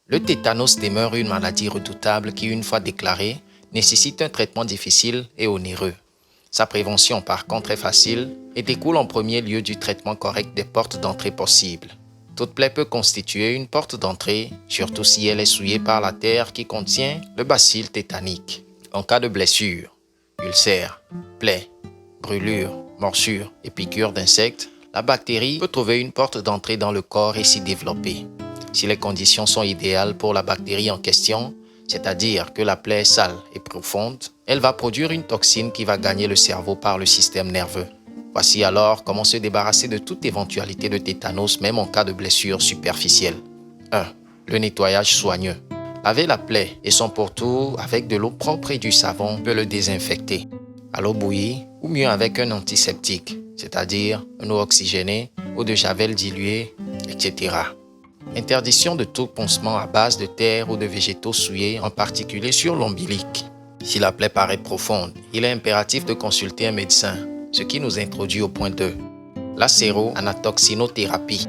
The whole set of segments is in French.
Le tétanos demeure une maladie redoutable qui, une fois déclarée, nécessite un traitement difficile et onéreux. Sa prévention, par contre, est facile et découle en premier lieu du traitement correct des portes d'entrée possibles. Toute plaie peut constituer une porte d'entrée, surtout si elle est souillée par la terre qui contient le bacille tétanique. En cas de blessure, ulcère, plaie, brûlure, morsure et piqûre d'insectes, la bactérie peut trouver une porte d'entrée dans le corps et s'y développer. Si les conditions sont idéales pour la bactérie en question, c'est-à-dire que la plaie est sale et profonde, elle va produire une toxine qui va gagner le cerveau par le système nerveux. Voici alors comment se débarrasser de toute éventualité de tétanos, même en cas de blessure superficielle. 1. Le nettoyage soigneux. Laver la plaie et son pourtour avec de l'eau propre et du savon peut le désinfecter. À l'eau bouillie ou mieux avec un antiseptique, c'est-à-dire une eau oxygénée, eau de javel diluée, etc. Interdiction de tout pansement à base de terre ou de végétaux souillés, en particulier sur l'ombilic. Si la plaie paraît profonde, il est impératif de consulter un médecin, ce qui nous introduit au point 2. La séro-anatoxinothérapie.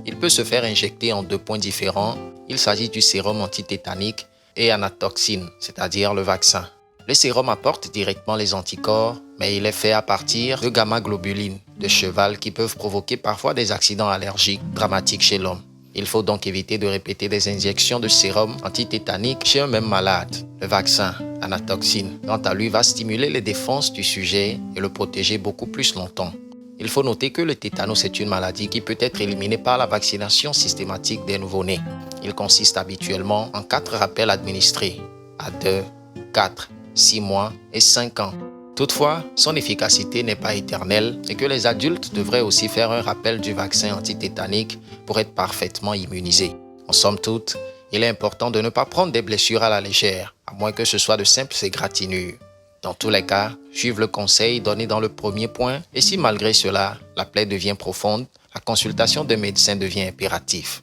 Il peut se faire injecter en 2 points différents. Il s'agit du sérum antitétanique et anatoxine, c'est-à-dire le vaccin. Le sérum apporte directement les anticorps, mais il est fait à partir de gamma-globulines de cheval qui peuvent provoquer parfois des accidents allergiques dramatiques chez l'homme. Il faut donc éviter de répéter des injections de sérum antitétanique chez un même malade. Le vaccin, anatoxine, quant à lui, va stimuler les défenses du sujet et le protéger beaucoup plus longtemps. Il faut noter que le tétanos est une maladie qui peut être éliminée par la vaccination systématique des nouveau-nés. Il consiste habituellement en 4 rappels administrés à 2, 4, 6 mois et 5 ans. Toutefois, son efficacité n'est pas éternelle et que les adultes devraient aussi faire un rappel du vaccin antitétanique pour être parfaitement immunisés. En somme toute, il est important de ne pas prendre des blessures à la légère, à moins que ce soit de simples égratignures. Dans tous les cas, suivre le conseil donné dans le premier point et si malgré cela, la plaie devient profonde, la consultation d'un médecin devient impérative.